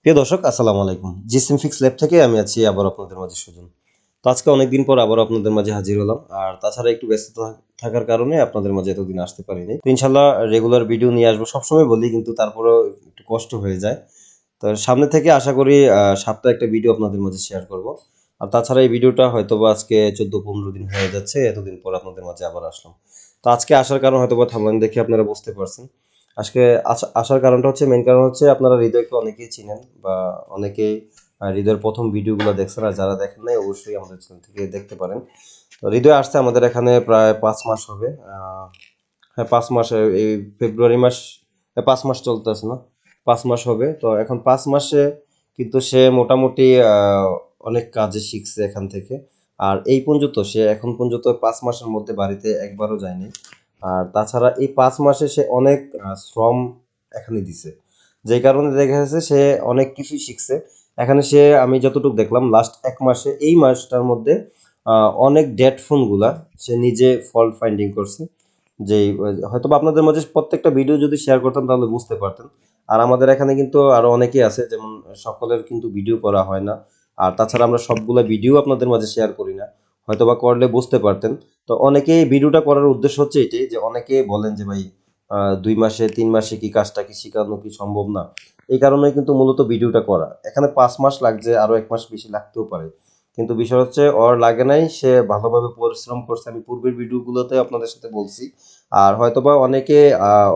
প্রিয় দর্শক, আসসালামু আলাইকুম। জিসিম ফিক্স ল্যাব থেকে আমি আছি আবার আপনাদের মাঝে সুজন। তো আজকে অনেকদিন পর আবার আপনাদের মাঝে হাজির হলাম। আর তাছাড়া একটু ব্যস্ততা থাকার কারণে আপনাদের মাঝে এতদিন আসতে পারিনি। তো ইনশাল্লাহ রেগুলার ভিডিও নিয়ে আসবো। সবসময় বলি, কিন্তু তারপরেও একটু কষ্ট হয়ে যায়। তো সামনে থেকে আশা করি সপ্তাহে একটা ভিডিও আপনাদের মাঝে শেয়ার করব। আর তাছাড়া এই ভিডিওটা হয়তোবা আজকে 14-15 দিন হয়ে যাচ্ছে, এতদিন পর আপনাদের মাঝে আবার আসলাম। তো আজকে আসার কারণ হয়তোবা থাম্বনেল দেখে আপনারা বুঝতে পারছেন। আজকে আসার কারণটা হচ্ছে, মেইন কারণ হচ্ছে, আপনারা হৃদয়কে অনেকেই চিনেন বা অনেকেই হৃদয়ের প্রথম ভিডিওগুলো দেখছেন। আর যারা দেখেন নাই অবশ্যই আমাদের চ্যানেল থেকে দেখতে পারেন। তো হৃদয় আসছে আমাদের এখানে প্রায় 5 মাস হবে। হ্যাঁ, 5 মাস। এই ফেব্রুয়ারি মাস 5 মাস চলতেছে না, 5 মাস হবে। তো এখন 5 মাসে কিন্তু সে মোটামুটি অনেক কাজে শিখছে এখান থেকে। আর এই পর্যন্ত সে এখন পর্যন্ত 5 মাসের মধ্যে বাড়িতে একবারও যায়নি। আর তাছাড়া এই 5 মাসে সে অনেক শ্রম এখানে দিছে, যেই কারণে দেখা যাচ্ছে সে অনেক কিছুই শিখছে এখানে। সে, আমি যতটুকু দেখলাম লাস্ট 1 মাসে, এই মাসটার মধ্যে অনেক ডেড ফোনগুলা সে নিজে ফল্ট ফাইন্ডিং করছে। যেই হয়তোবা আপনাদের মাঝে প্রত্যেকটা ভিডিও যদি শেয়ার করতাম তাহলে বুঝতে পারতেন। আর আমাদের এখানে কিন্তু আরো অনেকেই আছে, যেমন সকলের কিন্তু ভিডিও করা হয় না। আর তাছাড়া আমরা সবগুলা ভিডিও আপনাদের মাঝে শেয়ার করি না, হয়তোবা করলে বুঝতে পারতেন। তো অনেকেই ভিডিওটা করার উদ্দেশ্য হচ্ছে এটাই, যে অনেকে বলেন যে ভাই 2 মাসে 3 মাসে কি কাজটা কি শেখানো কি সম্ভব না। এই কারণে কিন্তু মূলত ভিডিওটা করা। এখানে 5 মাস লাগছে, আরো 1 মাস বেশি লাগতেও পারে, কিন্তু বিষয় হচ্ছে ওর লাগে নাই, সে ভালোভাবে পরিশ্রম করছে। আমি পূর্বের ভিডিওগুলোতে আপনাদের সাথে বলছি। আর হয়তোবা অনেকে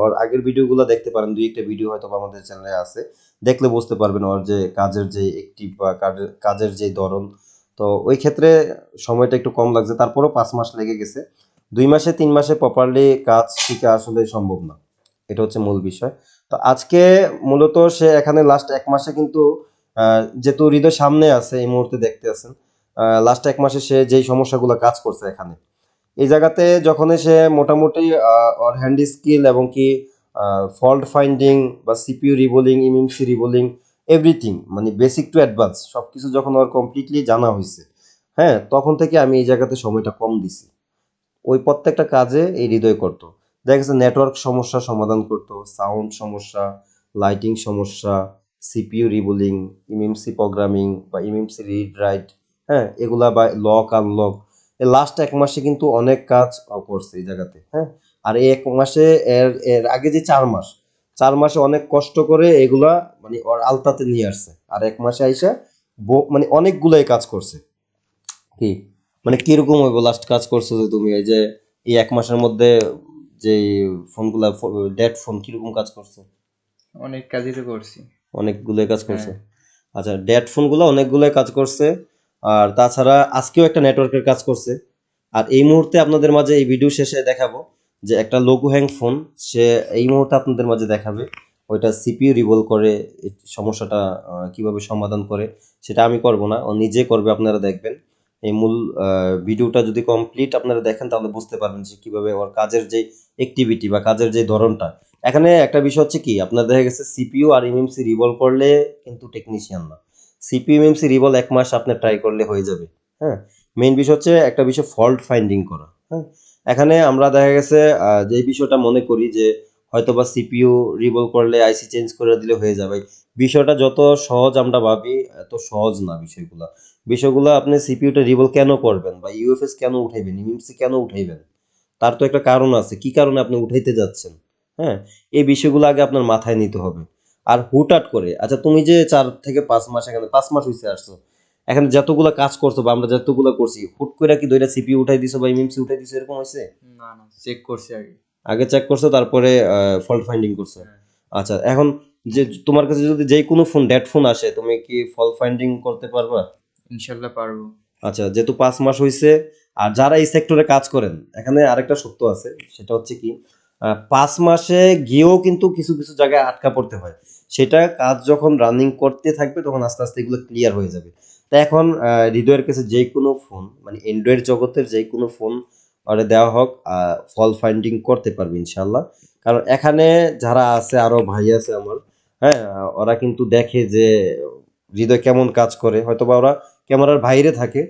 ওর আগের ভিডিওগুলো দেখতে পারেন, 2-1টা ভিডিও হয়তোবা আমাদের চ্যানেলে আছে, দেখলে বুঝতে পারবেন ওর যে কাজের যে একটিভ বা কাজের যে ধরন। তো ওই ক্ষেত্রে সময়টা একটু কম লাগছে, তারপরও 5 মাস লেগে গেছে। 2 মাসে 3 মাসে প্রপারলি কাজ শিখা আসলে সম্ভব না, এটা হচ্ছে মূল বিষয়। তো আজকে মূলত সে এখানে লাস্ট 1 মাসে কিন্তু যেহেতু হৃদয় সামনে আছে এই মুহূর্তে দেখতে আছেন, লাস্ট 1 মাসে সে যেই সমস্যাগুলো কাজ করছে এখানে, এই জায়গাতে যখন সে মোটামুটি ওর হ্যান্ড স্কিল এবং কি ফল্ট ফাইন্ডিং বা সিপিইউ রিবোলিং, এমএমসি রিবোলিং, এভরিথিং মানে বেসিক টু অ্যাডভান্স সবকিছু যখন ওর কমপ্লিটলি জানা হয়েছে, হ্যাঁ, তখন থেকে আমি এই জায়গাতে সময়টা কম দিছি। ওই প্রত্যেকটা কাজে এই হৃদয় করতো। দেখা গেছে নেটওয়ার্ক সমস্যা সমাধান করতো, সাউন্ড সমস্যা, লাইটিং সমস্যা, সিপিইউ রিবোলিং, এমএমসি প্রোগ্রামিং বা এমএমসি রিড রাইট, হ্যাঁ, এগুলা বা লক আনলক। এই লাস্ট 1 মাসে কিন্তু অনেক কাজ করছে এই জায়গাতে, হ্যাঁ। আর এই 1 মাসে, এর এর আগে যে 4 মাস, 4 মাসে অনেক কষ্ট করে এগুলা মানে ওর আলতাতে নিয়ে আসছে। আর 1 মাসে আইসা মানে অনেকগুলাই কাজ করছে। কি মানে কিরকম হইব লাস্ট কাজ করছো যে তুমি, এই যে এই 1 মাসের মধ্যে যে ফোনগুলা, ডেড ফোন, কিরকম কাজ করছো? অনেক কাজই তো করছি। অনেকগুলোই কাজ করছে। হ্যাঁ। আচ্ছা, ডেড ফোনগুলো অনেকগুলোই কাজ করছে। আর তাছাড়া আজকেও একটা নেটওয়ার্কের কাজ করছে। আর এই মুহূর্তে আপনাদের মাঝে এই ভিডিও শেষে দেখাবো যে একটা লোগো হ্যাং ফোন সে এই মুহূর্তে আপনাদের মাঝে দেখাবে। ওইটা সিপিইউ রিভল করে এই সমস্যাটা কিভাবে সমাধান করে, সেটা আমি করব না, ও নিজে করবে, আপনারা দেখবেন। এই মূল ভিডিওটা যদি কমপ্লিট আপনারা দেখেন তাহলে বুঝতে পারবেন যে কিভাবে ওর কাজের যে অ্যাক্টিভিটি বা কাজের যে ধরনটা। এখানে একটা বিষয় হচ্ছে কি, আপনার দেখা গেছে সিপিইউ আর এমএমসি রিভলভ করলে কিন্তু টেকনিশিয়ান না। সিপিইউ এমএমসি রিভলভ 1 মাস আপনি ট্রাই করলে হয়ে যাবে, হ্যাঁ। মেইন বিষয় হচ্ছে একটা বিষয় ফল্ট ফাইন্ডিং করা, হ্যাঁ। এখানে আমরা দেখা গেছে যে বিষয়টা মনে করি যে হয়তোবা সিপিইউ রিভলভ করলে আইসি চেঞ্জ করে দিলে হয়ে যাবে। বিষয়টা যত সহজ আমরা ভাবি, এত সহজ না বিষয়গুলা। বিষয়গুলো, আপনি সিপিইউটা রিভলভ কেন করবেন বা ইউএফএস কেন উঠাইবেন, এমএমসি কেন উঠাইবেন, তার তো একটা কারণ আছে, কি কারণে আপনি উঠাইতে যাচ্ছেন, হ্যাঁ। এই বিষয়গুলো আগে আপনার মাথায় নিতে হবে। আর হুটহাট করে, আচ্ছা তুমি যে 4 থেকে 5 মাস, এখানে 5 মাস হয়েছে আসছো, এখানে যতগুলো কাজ করছো বা আমরা যতগুলো করছি, হুট করে কি দুইটা সিপিইউ উঠাই দিছো বা এমএমসি উঠাই দিছো, এরকম হয়েছে? না না, চেক করছি আগে। আগে চেক করছো, তারপরে ফল্ট ফাইন্ডিং করছো। হ্যাঁ। আচ্ছা, এখন যে তোমার কাছে যদি যে কোনো ফোন, ডেড ফোন আসে, তুমি কি ফল্ট ফাইন্ডিং করতে পারবা? ইনশাল্লাহ পারবো। আচ্ছা, যেহেতু 5 মাস হয়েছে, আর যারা এই সেক্টরে কাজ করেন, এখানে আরেকটা সত্য আছে, সেটা হচ্ছে কি, 5 মাসে গিয়েও কিন্তু কিছু কিছু জায়গায় আটকা পড়তে হয়। সেটা কাজ যখন রানিং করতে থাকবে তখন আস্তে আস্তে এগুলো ক্লিয়ার হয়ে যাবে। তা এখন হৃদয়ের কাছে যে কোনো ফোন, মানে অ্যান্ড্রয়েড জগতের যে কোনো ফোন ওরে দেওয়া হোক, ফল ফাইন্ডিং করতে পারবে ইনশাল্লাহ। কারণ এখানে যারা আছে, আরো ভাই আছে আমার, হ্যাঁ, ওরা কিন্তু দেখে যে হৃদয় কেমন কাজ করে। হয়তোবা ওরা ক্যামেরার বাইরে থাকে,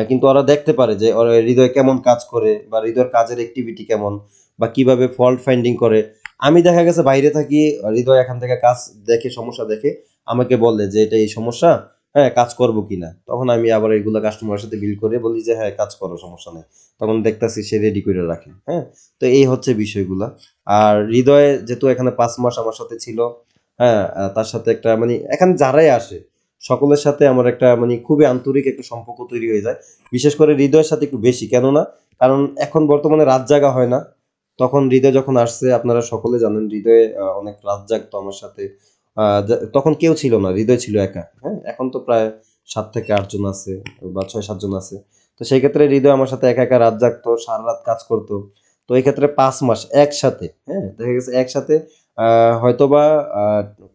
কিন্তু ওরা দেখতে পারে যে ওর হৃদয় কেমন কাজ করে বা হৃদয়ের কাজের অ্যাক্টিভিটি কেমন বা কিভাবে ফল্ট ফাইন্ডিং করে। আমি দেখা গেছে বাইরে থাকি, হৃদয় এখান থেকে কাজ দেখে, সমস্যা দেখে, আমাকে বলে যে এটা এই সমস্যা, হ্যাঁ কাজ করবো কিনা, তখন আমি আবার এগুলো কাস্টমারের সাথে বিল করে বলি যে হ্যাঁ কাজ করো, সমস্যা নেই। তখন দেখতাছি সে রেডি করে রাখে। হ্যাঁ, তো এই হচ্ছে বিষয়গুলা। আর হৃদয় যেহেতু এখানে 5 মাস আমার সাথে ছিল, হ্যাঁ তার সাথে একটা মানে এখানে যারাই আসে সকলের সাথে আমার একটা মানে খুবই আন্তরিক একটা সম্পর্ক তৈরি হয়ে যায়। বিশেষ করে হৃদয়ের সাথে একটু বেশি, কেননা কারণ এখন বর্তমানে রাত জাগা হয় না। তখন হৃদয় যখন আসছে আপনারা সকলে জানেন, হৃদয়ে অনেক রাত জাগতো আমার সাথে। তখন কেউ ছিল না, হৃদয় ছিল একা। হ্যাঁ, এখন তো প্রায় 7 থেকে 8 জন আছে বা 6-7 জন আছে। তো সেই ক্ষেত্রে হৃদয় আমার সাথে একা একা রাত জাগতো, সারা রাত কাজ করতো। তো এই ক্ষেত্রে 5 মাস একসাথে, হ্যাঁ দেখা গেছে একসাথে হয়তোবা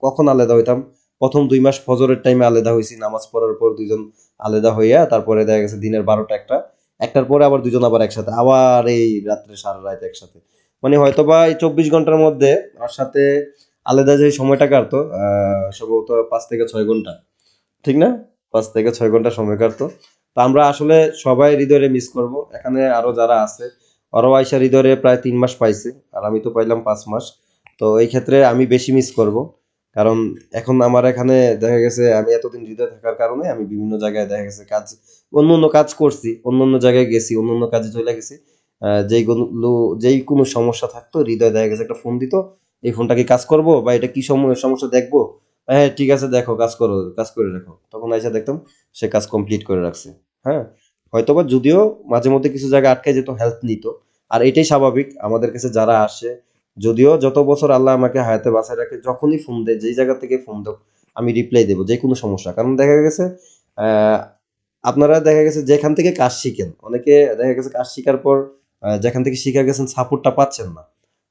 কখন আলাদা হইতাম, প্রথম 2 মাস ফজরের টাইমে আলাদা হয়েছি, নামাজ পড়ার পর দুইজন আলাদা হইয়া তারপরে দেখা গেছে দিনের 12টা একটা, একটার পরে আবার দুজন আবার একসাথে, আবার এই রাত্রে সারা রাত একসাথে। মানে হয়তোবা এই 24 ঘন্টার মধ্যে আমার সাথে আলাদা যে সময়টা কাটতো সম্ভবত 5 থেকে 6 ঘন্টা, ঠিক না? 5 থেকে 6 ঘন্টা সময় কাটতো। তো আমরা আসলে সবাই হৃদয়ে মিস করব। এখানে আরো যারা আছে ওরাও আইসা হৃদয়ে প্রায় 3 মাস পাইছে, আর আমি তো পাইলাম 5 মাস। তো এই ক্ষেত্রে আমি বেশি মিস করব, কারণ এখন আমার এখানে দেখা গেছে আমি এতদিন হৃদয়ে থাকার কারণে আমি বিভিন্ন জায়গায় দেখা গেছে কাজ, অন্য অন্য কাজ করছি, অন্য অন্য জায়গায় গেছি, অন্য অন্য কাজে চলে গেছি। যেইগুলো যেই কোনো সমস্যা থাকতো হৃদয় দেখা গেছে একটা ফোন দিত, এই ফোনটা কি কাজ করবো বা এটা কি সমস্যা দেখবো, হ্যাঁ ঠিক আছে দেখো, কাজ করো, কাজ করে রাখো। তখন আইসা দেখতাম সে কাজ কমপ্লিট করে রাখছে। হ্যাঁ, হয়তোবা যদিও মাঝে মধ্যে কিছু জায়গায় আটকে যেত, হেল্প নিত। আর এটাই স্বাভাবিক আমাদের কাছে যারা আসে, যদিও যত বছর আল্লাহ আমাকে হায়াতে বাঁচায় রাখে, যখনই ফোন দেয় যেই জায়গা থেকে ফোন দাও আমি রিপ্লাই দেবো যে কোনো সমস্যা। কারণ দেখা গেছে আহ আপনারা দেখা গেছে যেখান থেকে কাজ শিখেন, অনেকে দেখা গেছে কাজ শিখার পর যেখান থেকে শিখে গেছেন সাপোর্টটা পাচ্ছেন না।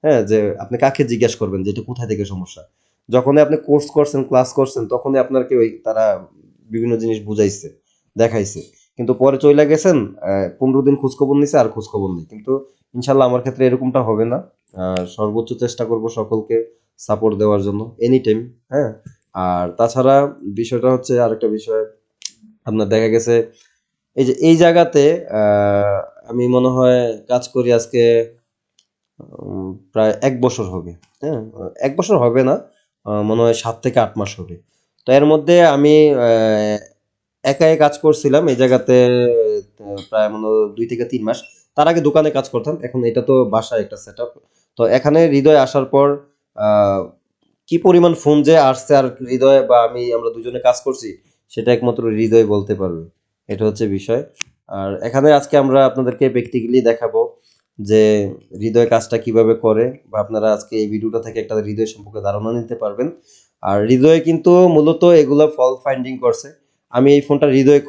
হ্যাঁ, যে আপনি কাকে জিজ্ঞাসা করবেন যে এটা কোথায় থেকে সমস্যা। যখনই আপনি কোর্স করছেন, ক্লাস করছেন, তখনই আপনাকে ওই তারা বিভিন্ন জিনিস বুঝাইছে, দেখাইছে। কিন্তু পরে চইলা গেছেন, 15 দিন খোঁজখবর নিছে আর খোঁজখবর নেই। কিন্তু ইনশাল্লাহ আমার ক্ষেত্রে এরকমটা হবে না। সর্বোচ্চ চেষ্টা করব সকলকে সাপোর্ট দেওয়ার জন্য এনি টাইম। হ্যাঁ, আর তাছাড়া বিষয়টা হচ্ছে আরেকটা বিষয়, আপনার দেখা গেছে এই যে এই জায়গাতে আমি মনে হয় কাজ করি আজকে প্রায় 1 বছর হবে। হ্যাঁ, 1 বছর হবে না, মনে হয় 7 থেকে 8 মাস হবে। তো এর মধ্যে আমি একাই কাজ করছিলাম এই জায়গাতে প্রায় মনে হয় 2 থেকে 3 মাস। তার আগে দোকানে কাজ করতাম, এখন এটা তো বাসায় একটা সেট আপ। তো এখানে হৃদয় আসার পর আহ, কি পরিমাণ ফোন যে আসছে, আর হৃদয় বা আমি আমরা দুজনে কাজ করছি সেটা একমাত্র হৃদয় বলতে পারবে। এটা হচ্ছে বিষয়। আর এখানে আজকে আমরা আপনাদেরকে প্র্যাকটিক্যালি দেখাবো যে হৃদয় কাজটা কিভাবে করে, বা আপনারা আজকে এই ভিডিওটা থেকে একটা হৃদয় সম্পর্কে ধারণা নিতে পারবেন। আর হৃদয় কিন্তু মূলত এগুলা ফল্ট ফাইন্ডিং করছে। আমি এই ফোনটা হৃদয়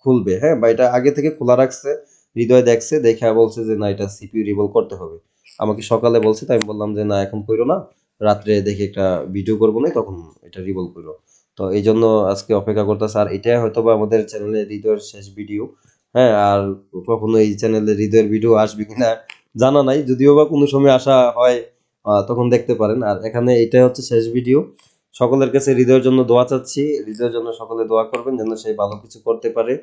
খুলবে, হ্যাঁ, বা এটা আগে থেকে খোলা রাখছে, হৃদয় দেখছে, দেখে বলছে যে না এটা সিপিইউ রিভল করতে হবে। আমাকে সকালে বলছে, তাই আমি বললাম যে না এখন কইরো না, রাত্রে দেখে একটা ভিডিও করবো না, তখন এটা রিভল করো। তো এই জন্য আজকে অপেক্ষা করতেছে। আর এটাই হয়তো বা আমাদের চ্যানেলে হৃদয়ের শেষ ভিডিও। হ্যাঁ, আর কখনো এই চ্যানেলে হৃদয়ের ভিডিও আসবে কিনা জানা নাই, যদিও বা কোনো সময় আসা হয় তখন দেখতে পারেন। আর এখানে এটাই হচ্ছে শেষ ভিডিও। সকলের কাছে হৃদয়ের জন্য দোয়া চাচ্ছি, হৃদয়ের জন্য সকলে দোয়া করবেন যেন সে ভালো কিছু করতে পারে।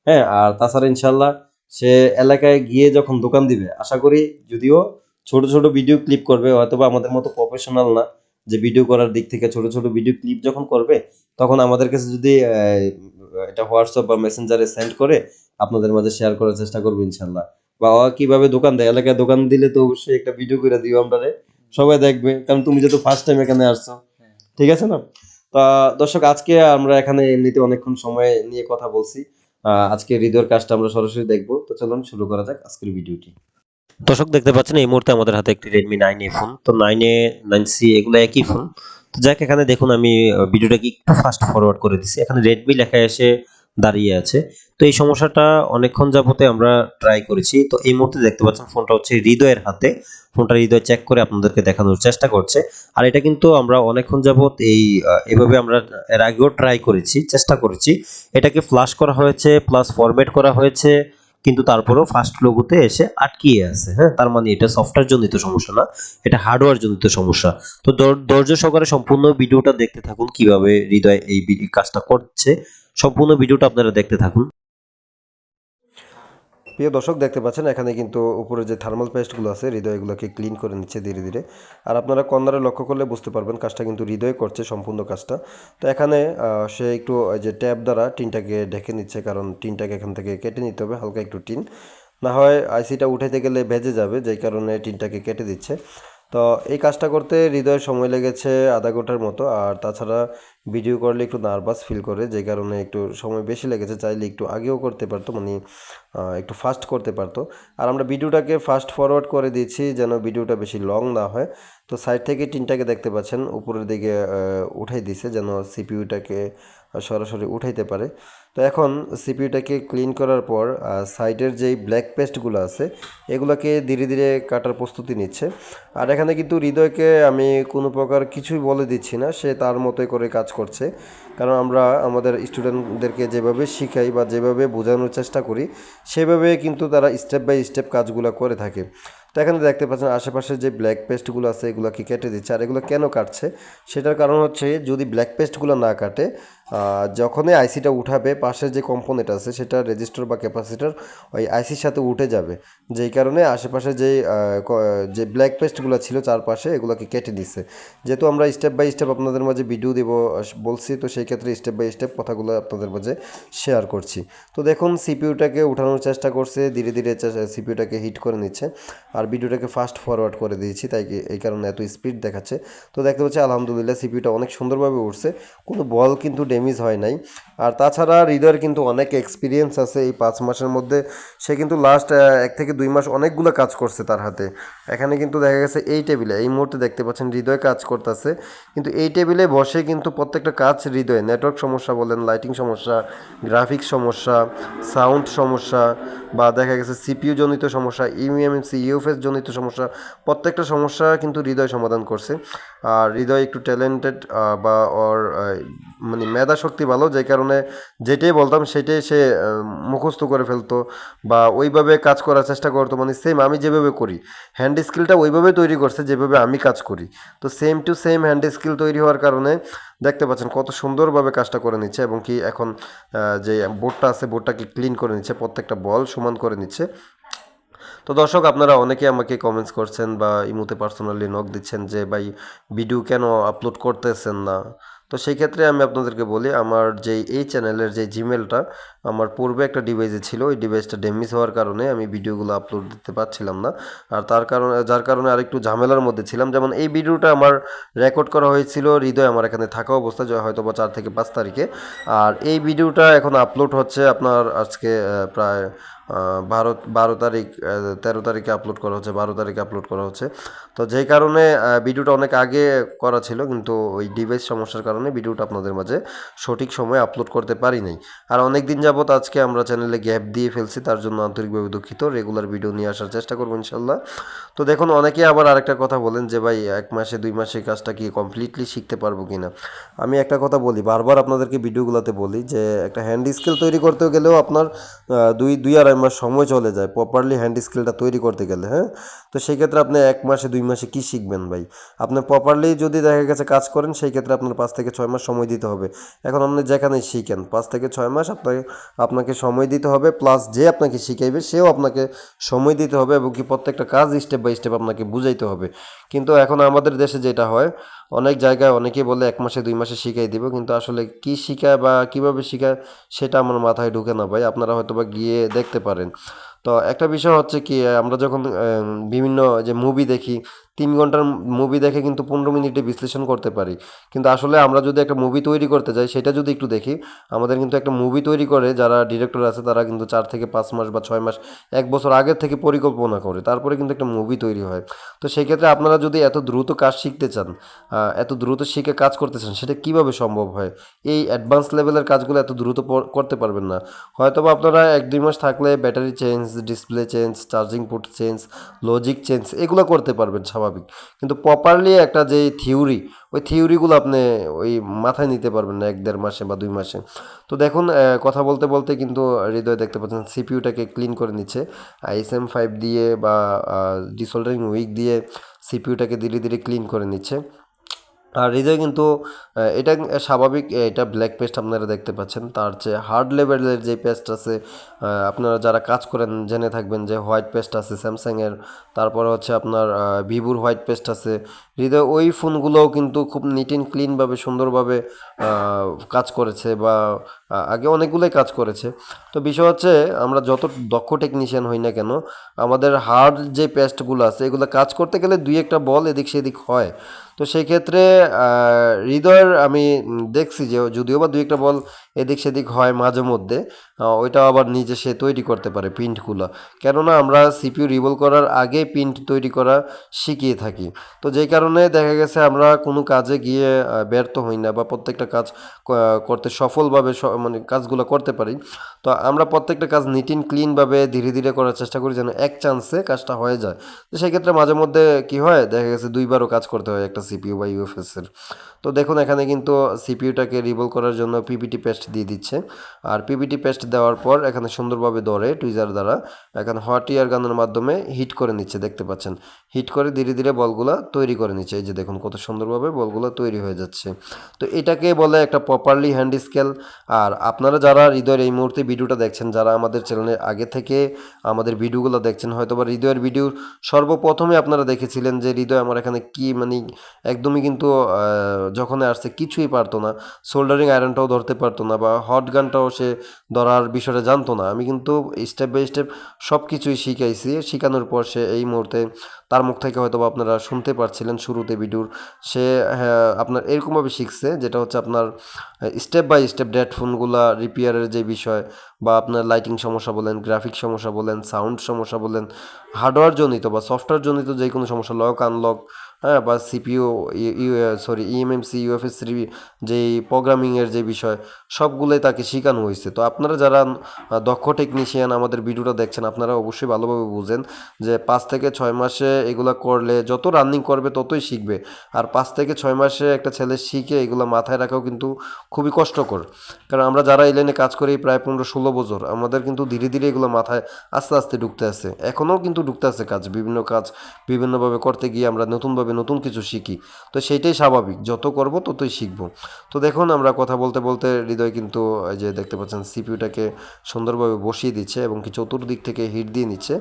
হ্যাঁ, আর তাছাড়া ইনশাল্লাহ সে এলাকায় গিয়ে যখন দোকান দিবে, আশা করি যদিও ছোট ছোট ভিডিও ক্লিপ করবে, হয়তোবা আমাদের মতো প্রফেশনাল না যে ভিডিও করার দিক থেকে, ছোট ছোট ভিডিও ক্লিপ যখন করবে তখন আমাদের কাছে যদি এটা হোয়াটসঅ্যাপ বা মেসেঞ্জারে সেন্ড করে আপনাদের মাঝে শেয়ার করার চেষ্টা করবো ইনশাল্লাহ। বা ও কিভাবে দোকান দেয়, এলাকায় দোকান দিলে তো অবশ্যই একটা ভিডিও করে দিও আমরা, সবাই দেখবে, কারণ তুমি যেহেতু ফার্স্ট টাইম এখানে আসছো। হ্যাঁ। ঠিক আছে না? তা দর্শক, আজকে আমরা এখানে এমনিতে অনেকক্ষণ সময় নিয়ে কথা বলছি। আজকে হৃদয়ের কাজটা আমরা সরাসরি দেখবো। তো চলুন শুরু করা যাক আজকের ভিডিওটি। দর্শক দেখতে পাচ্ছেন এই মুহূর্তে আমাদের হাতে একটি Redmi 9A ফোন। তো 9A 9C এগুলো একই ফোন। তো যাক এখানে দেখুন আমি ভিডিওটাকে একটু ফাস্ট ফরওয়ার্ড করে দিছি। এখানে Redmi লেখা এসে দাঁড়িয়ে আছে। তো এই সমস্যাটা অনেকক্ষণ যাবতে আমরা ট্রাই করেছি। তো এই মুহূর্তে দেখতে পাচ্ছেন ফোনটা হচ্ছে হৃদয়ের হাতে। ফোনটা হৃদয় চেক করে আপনাদেরকে দেখানোর চেষ্টা করছে। আর এটা কিন্তু আমরা অনেকক্ষণ যাবত এভাবে আমরা এর আগেও ট্রাই করেছি, চেষ্টা করেছি। এটাকে ফ্লাশ করা হয়েছে প্লাস ফরম্যাট করা হয়েছে, কিন্তু তারপরেও ফার্স্ট লোগোতে এসে আটকিয়ে আছে। হ্যাঁ, তার মানে এটা সফটওয়্যার জনিত সমস্যা না, এটা হার্ডওয়্যার জনিত সমস্যা। তো ধৈর্য সহকারে সম্পূর্ণ ভিডিওটা দেখতে থাকুন কিভাবে হৃদয় এই কাজটা করছে। সম্পূর্ণ ভিডিওটা আপনারা দেখতে থাকুন। প্রিয় দর্শক দেখতে পাচ্ছেন এখানে কিন্তু উপরে যে থার্মাল পেস্টগুলো আছে হৃদয় এগুলোকে ক্লিন করে নিচ্ছে ধীরে ধীরে। আর আপনারা কর্নারে লক্ষ্য করলে বুঝতে পারবেন কাজটা কিন্তু হৃদয় করছে সম্পূর্ণ কাজটা। তো এখানে সে একটু ওই যে ট্যাপ দ্বারা টিনটাকে ঢেকে নিচ্ছে, কারণ টিনটাকে এখান থেকে কেটে নিতে হবে, হালকা একটু টিন, না হয় আইসিটা উঠাইতে গেলে ভেজে যাবে, যেই কারণে টিনটাকে কেটে দিচ্ছে। তো এই কাজটা করতে হৃদয়ের সময় লেগেছে আধা ঘন্টার মতো। আর তাছাড়া ভিডিও করলে একটু নার্ভাস ফিল করে, যে কারণে একটু সময় বেশি লেগেছে। চাইলে একটু আগেও করতে পারতো, মানে একটু ফাস্ট করতে পারতো। আর আমরা ভিডিওটাকে ফাস্ট ফরওয়ার্ড করে দিয়েছি যেন ভিডিওটা বেশি লং না হয়। তো সাইড থেকে টিনটাকে দেখতে পাচ্ছেন উপরের দিকে উঠাই দিছে যেন সিপিইউটাকে সরাসরি উঠাইতে পারে। তো এখন সিপিইউটাকে ক্লিন করার পর সাইডের যেই ব্ল্যাক পেস্টগুলো আছে এগুলোকে ধীরে ধীরে কাটার প্রস্তুতি নিচ্ছে। আর এখানে কিন্তু হৃদয়কে আমি কোনো প্রকার কিছুই বলে দিচ্ছি না, সে তার মতোই করে কাজ করছে। কারণ আমরা আমাদের স্টুডেন্টদেরকে যেভাবে শিখাই বা যেভাবে বোঝানোর চেষ্টা করি সেভাবে কিন্তু তারা স্টেপ বাই স্টেপ কাজগুলো করে থাকে। তো এখানে দেখতে পাচ্ছেন আশেপাশে যে ব্ল্যাক পেস্টগুলো আছে এগুলোকে কেটে দিচ্ছে। আর এগুলো কেন কাটছে সেটার কারণ হচ্ছে, যদি ব্ল্যাক পেস্টগুলো না কাটে যখনই আইসিটা উঠাবে পাশের যে কম্পোনেন্ট আছে সেটা রেজিস্টার বা ক্যাপাসিটার ওই আইসির সাথে উঠে যাবে, যেই কারণে আশেপাশে যে ব্ল্যাক পেস্টগুলো ছিল চারপাশে এগুলোকে কেটে দিচ্ছে। যেহেতু আমরা স্টেপ বাই স্টেপ আপনাদের মাঝে ভিডিও দেবো বলছি, তো সেই ক্ষেত্রে স্টেপ বাই স্টেপ কথাগুলো আপনাদের মাঝে শেয়ার করছি। তো দেখুন সিপিইউটাকে উঠানোর চেষ্টা করছে, ধীরে ধীরে সিপিইউটাকে হিট করে নিচ্ছে। আর ভিডিওটাকে ফাস্ট ফরওয়ার্ড করে দিয়েছি, তাই এই কারণে এত স্পিড দেখাচ্ছে। তো দেখতে পাচ্ছি আলহামদুলিল্লাহ সিপিইউটা অনেক সুন্দরভাবে উঠছে, কোনো বল কিন্তু ড্যামেজ হয় নাই। আর তাছাড়া হৃদয়ের কিন্তু অনেক এক্সপিরিয়েন্স আছে এই 5 মাসের মধ্যে। সে কিন্তু লাস্ট 1 থেকে 2 মাস অনেকগুলো কাজ করছে তার হাতে। এখানে কিন্তু দেখা গেছে এই টেবিলে এই মুহূর্তে দেখতে পাচ্ছেন হৃদয় কাজ করতেছে, কিন্তু এই টেবিলে বসে কিন্তু প্রত্যেকটা কাজ হৃদয়, নেটওয়ার্ক সমস্যা বলেন, লাইটিং সমস্যা, গ্রাফিক্স সমস্যা, সাউন্ড সমস্যা, বা দেখা গেছে সিপিইউ জনিত সমস্যা, ইউএমসি ইউএফএস জনিত সমস্যা, প্রত্যেকটা সমস্যা কিন্তু হৃদয় সমাধান করছে। আর হৃদয় একটু ট্যালেন্টেড বা ওর মানে মেধা শক্তি ভালো, যে কারণে যেটাই বলতাম সেটাই সে মুখস্থ করে ফেলতো বা ওইভাবে কাজ করার চেষ্টা করতো। মানে সেম আমি যেভাবে করি হ্যান্ড স্কিলটা ওইভাবে তৈরি করছে যেভাবে আমি কাজ করি। তো same to same hand skill তৈরি হওয়ার কারণে দেখতে পাচ্ছেন কত সুন্দরভাবে কাজটা করে নিচ্ছে। এবং কি এখন যে বোর্ডটা আছে বোর্ডটাকে ক্লিন করে নিচ্ছে, প্রত্যেকটা বল সমান করে নিচ্ছে। তো দর্শক আপনারা অনেকে আমাকে কমেন্টস করছেন বা ইমুতে পার্সোনালি নক দিচ্ছেন যে ভাই ভিডিও কেন আপলোড করতেছেন না। তো সেই ক্ষেত্রে আমি আপনাদেরকে বলি, আমার এই চ্যানেলের যে জিমেলটা আমার পূর্বে একটা ডিভাইসে ছিল, ওই ডিভাইসটা ড্যামেজ হওয়ার কারণে আমি ভিডিওগুলো আপলোড দিতে পারছিলাম না। আর যার কারণে আরেকটু ঝামেলার মধ্যে ছিলাম। যেমন এই ভিডিওটা আমার রেকর্ড করা হয়েছিল হৃদয় আমার এখানে থাকা অবস্থা, হয়তো বা 4 থেকে 5 তারিখে। আর এই ভিডিওটা এখন আপলোড হচ্ছে আপনার আজকে প্রায় 12 তারিখ, 13 তারিখে আপলোড করা হচ্ছে, 12 তারিখে আপলোড করা হচ্ছে। তো যেই কারণে ভিডিওটা অনেক আগে করা ছিল, কিন্তু ওই ডিভাইস সমস্যার কারণে ভিডিওটা আপনাদের মাঝে সঠিক সময়ে আপলোড করতে পারি নাই। আর অনেক দিন যাবত আজকে আমরা চ্যানেলে গ্যাপ দিয়ে ফেলছি, তার জন্য আন্তরিকভাবে দুঃখিত। রেগুলার ভিডিও নিয়ে আসার চেষ্টা করবো ইনশাল্লাহ। তো দেখুন অনেকেই আবার আরেকটা কথা বলেন যে ভাই 1 মাসে 2 মাসে কাজটা কি কমপ্লিটলি শিখতে পারবো কিনা। আমি একটা কথা বলি, বারবার আপনাদেরকে ভিডিওগুলোতে বলি যে একটা হ্যান্ড স্কিল তৈরি করতে গেলেও আপনার 2-2.5 মাস সময় চলে যায় প্রপারলি হ্যান্ড স্কিলটা তৈরি করতে গেলে। হ্যাঁ, তো সেই ক্ষেত্রে আপনি 1 মাসে 2 মাসে কী শিখবেন ভাই। আপনি প্রপারলি যদি দেখা গেছে কাজ করেন সেই ক্ষেত্রে আপনার 5 থেকে 6 মাস সময় দিতে হবে। এখন আপনি যেখানেই শিখেন 5 থেকে 6 মাস আপনাকে সময় দিতে হবে, প্লাস যে আপনাকে শিখাইবে সেও আপনাকে সময় দিতে হবে, এবং কি প্রত্যেকটা কাজ স্টেপ বাই স্টেপ আপনাকে বুঝাইতে হবে। কিন্তু এখন আমাদের দেশে যেটা হয়, অনেক জায়গায় অনেকেই বলে 1 মাসে 2 মাসে শিখাই দিব, কিন্তু আসলে কি শিখায় বা কিভাবে শিখায় সেটা আমার মাথায় ঢুকে না ভাই। আপনারা হয়তো বা গিয়ে দেখতে পারেন। তো একটা বিষয় হচ্ছে কি, আমরা যখন বিভিন্ন যে মুভি দেখি, 3 ঘন্টার মুভি দেখে কিন্তু 15 মিনিটে বিশ্লেষণ করতে পারি। কিন্তু আসলে আমরা যদি একটা মুভি তৈরি করতে যাই সেটা যদি একটু দেখি, আমাদের কিন্তু একটা মুভি তৈরি করে যারা ডিরেক্টর আছে তারা কিন্তু 4 থেকে 5 মাস বা 6 মাস 1 বছর আগের থেকে পরিকল্পনা করে তারপরে কিন্তু একটা মুভি তৈরি হয়। তো সেই ক্ষেত্রে আপনারা যদি এত দ্রুত কাজ শিখতে চান, এত দ্রুত শিখে কাজ করতে চান, সেটা কিভাবে সম্ভব হয়? এই অ্যাডভান্স লেভেলের কাজগুলো এত দ্রুত করতে পারবেন না। হয়তো বা আপনারা 1-2 মাস থাকলে battery change, display change, charging port change, logic change এগুলো করতে পারবেন স্বাভাবিক। কিন্তু প্রপারলি একটা যে থিওরি, ওই থিওরিগুলো আপনি ওই মাথায় নিতে পারবেন না 1-1.5 মাসে বা 2 মাসে। তো দেখুন কথা বলতে বলতে কিন্তু হৃদয় দেখতে পাচ্ছেন সিপিইউটাকে ক্লিন করে নিচ্ছে ISM5 দিয়ে বা ডিসোল্ডারিং উইক দিয়ে সিপিইউটাকে ধীরে ধীরে ক্লিন করে নিচ্ছে। আর হৃদয় কিন্তু এটা স্বাভাবিক, এটা ব্ল্যাক পেস্ট আপনারা দেখতে পাচ্ছেন। তার চেয়ে হার্ড লেভেলের যে পেস্ট আছে, আপনারা যারা কাজ করেন জেনে থাকবেন যে হোয়াইট পেস্ট আছে স্যামসাংয়ের, তারপরে হচ্ছে আপনার ভিভোর হোয়াইট পেস্ট আছে। হৃদয় ওই ফোনগুলোও কিন্তু খুব নিট অ্যান্ড ক্লিনভাবে সুন্দরভাবে কাজ করেছে, বা আগে অনেকগুলোই কাজ করেছে। তো বিষয় হচ্ছে আমরা যত দক্ষ টেকনিশিয়ান হই না কেন, আমাদের হার্ড যে পেস্টগুলো আছে এগুলো কাজ করতে গেলে দুই একটা বল এদিক সেদিক হয়। তো সেই ক্ষেত্রে হৃদয়ের আমি দেখছি যে যদিও বা দুই একটা বল এদিক সেদিক হয় মাঝে মধ্যে, ওইটা আবার নিজে সে তৈরি করতে পারে প্রিন্টগুলো। কেননা আমরা সিপিইউ রিভল করার আগে প্রিন্ট তৈরি করা শিখিয়ে থাকি। তো যেই কারণে দেখা গেছে আমরা কোনো কাজে গিয়ে ব্যর্থ হই না, বা প্রত্যেকটা কাজ করতে সফলভাবে মানে কাজগুলো করতে পারি। তো আমরা প্রত্যেকটা কাজ নিট অ্যান্ড ক্লিনভাবে ধীরে ধীরে করার চেষ্টা করি যেন এক চান্সে কাজটা হয়ে যায়। তো সেক্ষেত্রে মাঝে মধ্যে কী হয়, দেখা গেছে দুইবারও কাজ করতে হয় একটা সিপিইউ বা ইউএফএসের। তো দেখুন এখানে কিন্তু সিপিইউটাকে রিভল করার জন্য পিপিটি পেস্ট দিয়ে দিচ্ছে। আর পিপিটি পেস্ট দেওয়ার পর এখানে সুন্দরভাবে ধরে টুইজার দ্বারা এখানে হট ইয়ার গানের মাধ্যমে হিট করে নিচ্ছে, দেখতে পাচ্ছেন। হিট করে ধীরে ধীরে বলগুলা তৈরি করে নিচ্ছে। এই যে দেখুন কত সুন্দরভাবে বলগুলো তৈরি হয়ে যাচ্ছে। তো এটাকে বলে একটা প্রপারলি হ্যান্ড স্কেল। আর আপনারা যারা হৃদয়ের এই মুহূর্তে ভিডিওটা দেখছেন, যারা আমাদের চ্যানেলে আগে থেকে আমাদের ভিডিওগুলো দেখছেন, হয়তো বা হৃদয়ের ভিডিও সর্বপ্রথমে আপনারা দেখেছিলেন যে হৃদয় আমার এখানে কি মানে একদমই কিন্তু যখন আসছে কিছুই পারতো না, সোল্ডারিং আয়রনটাও ধরতে পারতো না, বা হট গানটাও সে ধরার বিষয়টা জানতো না। আমি কিন্তু স্টেপ বাই স্টেপ সব কিছুই শিখাইছি, শেখানোর পর সে এই মুহূর্তে তার মুখ থেকে হয়তো বা আপনারা শুনতে পারছিলেন শুরুতে ভিডিওর, সে হ্যাঁ, আপনার এরকমভাবে শিখছে যেটা হচ্ছে আপনার স্টেপ বাই স্টেপ ডেড ফোনগুলা রিপেয়ারের যে বিষয়, বা আপনার লাইটিং সমস্যা বলেন, গ্রাফিক সমস্যা বলেন, সাউন্ড সমস্যা বলেন, হার্ডওয়্যার জনিত বা সফটওয়্যার জনিত যে কোনো সমস্যা, লক আনলক, হ্যাঁ, বা CPU sorry eMMC UFS three যেই প্রোগ্রামিংয়ের যে বিষয়, সবগুলোই তাকে শেখানো হয়েছে। তো আপনারা যারা দক্ষ টেকনিশিয়ান আমাদের ভিডিওটা দেখছেন, আপনারা অবশ্যই ভালোভাবে বুঝেন যে 5 থেকে 6 মাসে এগুলো করলে যত রানিং করবে ততই শিখবে। আর 5 থেকে 6 মাসে একটা ছেলে শিখে এগুলো মাথায় রাখাও কিন্তু খুবই কষ্টকর। কারণ আমরা যারা এই লাইনে কাজ করি প্রায় 15-16 বছর, আমাদের কিন্তু ধীরে ধীরে এগুলো মাথায় আস্তে আস্তে ঢুকতে আছে, এখনও কিন্তু ঢুকতে আছে কাজ, বিভিন্ন কাজ বিভিন্নভাবে করতে গিয়ে আমরা নতুনভাবে নতুন কিছু শিখি। তো সেইটাই স্বাভাবিক, যত করব ততই শিখব। তো দেখুন আমরা কথা বলতে বলতে হৃদয় কিন্তু এই যে দেখতে পাচ্ছেন সিপিইউটাকে সুন্দরভাবে বসিয়ে দিচ্ছে এবং কি চতুর্দিক থেকে হিট দিয়ে নিচ্ছে।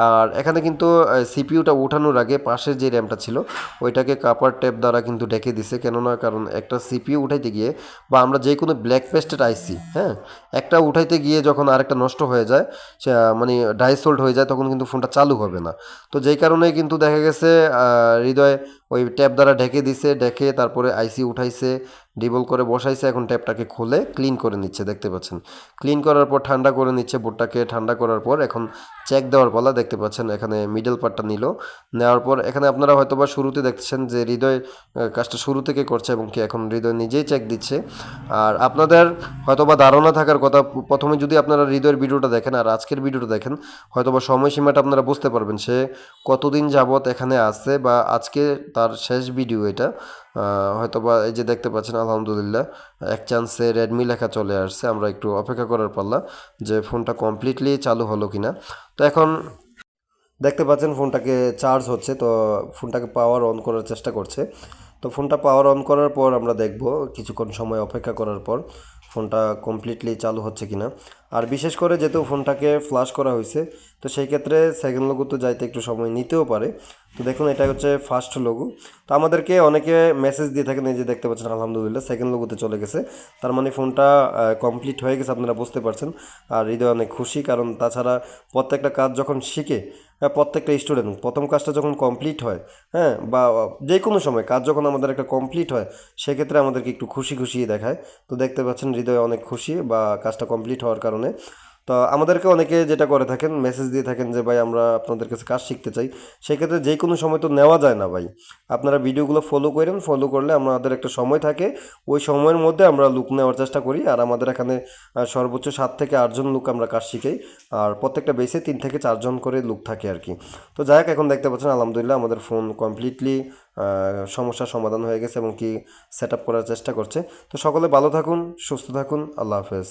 আর এখানে কিন্তু সিপিইউটা উঠানোর আগে পাশের যে র্যামটা ছিল ওইটাকে কাপার টেপ দ্বারা কিন্তু ঢেকে দিছে। কেননা কারণ একটা সিপিইউ উঠাইতে গিয়ে, বা আমরা যে কোনো ব্ল্যাক পেস্টেড আইসি, হ্যাঁ, একটা উঠাইতে গিয়ে যখন আরেকটা নষ্ট হয়ে যায়, সে মানে ডাইসোল্ড হয়ে যায়, তখন কিন্তু ফোনটা চালু হবে না। তো যেই কারণে কিন্তু দেখা গেছে হৃদয় ওই ট্যাপ দ্বারা ঢেকে দিছে, ঢেকে তারপরে আইসি উঠাইছে, ডিবল করে বসাইছে, এখন ট্যাপটাকে খুলে ক্লিন করে নিচ্ছে, দেখতে পাচ্ছেন। ক্লিন করার পর ঠান্ডা করে নিচ্ছে বোর্ডটাকে, ঠান্ডা করার পর এখন চেক দেওয়ার পালা, দেখতে পাচ্ছেন এখানে মিডল পার্টটা নিল, নেওয়ার পর এখানে আপনারা হয়তো বা শুরুতে দেখছেন যে হৃদয় কাজটা শুরু থেকে করছে, এবং কি এখন হৃদয় নিজেই চেক দিচ্ছে। আর আপনাদের হয়তো বা ধারণা থাকার কথা, প্রথমে যদি আপনারা হৃদয়ের ভিডিওটা দেখেন আর আজকের ভিডিওটা দেখেন, হয়তো বা সময়সীমাটা আপনারা বুঝতে পারবেন সে কতদিন যাবত এখানে আসছে, বা আজকে তার শেষ ভিডিও এটা। হয়তো বা এই যে দেখতে পাচ্ছেন আলহামদুলিল্লাহ এক চান্সে রেডমি লেখা চলে আসছে। আমরা একটু অপেক্ষা করার পাল্লা যে ফোনটা কমপ্লিটলি চালু হলো কিনা। তো এখন দেখতে পাচ্ছেন ফোনটাকে চার্জ হচ্ছে, তো ফোনটাকে পাওয়ার অন করার চেষ্টা করছে। তো ফোনটা পাওয়ার অন করার পর আমরা দেখব কিছুক্ষণ সময় অপেক্ষা করার পর ফোনটা কমপ্লিটলি চালু হচ্ছে কিনা। আর বিশেষ করে যেহেতু ফোনটাকে ফ্লাশ করা হয়েছে, তো সেই ক্ষেত্রে সেকেন্ড লোগো তো যাইতে একটু সময় নিতেও পারে। তো দেখুন এটা হচ্ছে ফার্স্ট লোগো। তো আমাদেরকে অনেকে মেসেজ দিয়ে থাকেন, এই যে দেখতে পাচ্ছেন আলহামদুলিল্লাহ সেকেন্ড লোগোতে চলে গেছে, তার মানে ফোনটা কমপ্লিট হয়ে গেছে, আপনারা বুঝতে পারছেন। আর হৃদয় অনেক খুশি, কারণ তাছাড়া প্রত্যেকটা কাজ যখন শিখে, প্রত্যেকটা স্টুডেন্ট প্রথম কাজটা যখন কমপ্লিট হয়, হ্যাঁ, বা যে কোনো সময় কাজ যখন আমাদের একটা কমপ্লিট হয়, সেক্ষেত্রে আমাদেরকে একটু খুশি খুশি দেখায়। তো দেখতে পাচ্ছেন হৃদয় অনেক খুশি বা কাজটা কমপ্লিট হওয়ার কারণে। তো আমাদেরকে অনেকে যেটা করে থাকেন, মেসেজ দিয়ে থাকেন যে ভাই আমরা আপনাদের কাছে কাজ শিখতে চাই। সেক্ষেত্রে যে কোনো সময় তো নেওয়া যায় না ভাই, আপনারা ভিডিওগুলো ফলো করেন, ফলো করলে আমাদের একটা সময় থাকে, ওই সময়ের মধ্যে আমরা লুক নেওয়ার চেষ্টা করি। আর আমাদের এখানে সর্বোচ্চ 7 থেকে 8 জন লোক আমরা কাজ শিখাই, আর প্রত্যেকটা বেসে 3 থেকে 4 জন করে লোক থাকে আর কি। তো যাই হোক, এখন দেখতে পাচ্ছেন আলহামদুলিল্লাহ আমাদের ফোন কমপ্লিটলি সমস্যার সমাধান হয়ে গেছে এবং কি সেট আপ করার চেষ্টা করছে। তো সকলে ভালো থাকুন, সুস্থ থাকুন, আল্লাহ হাফেজ।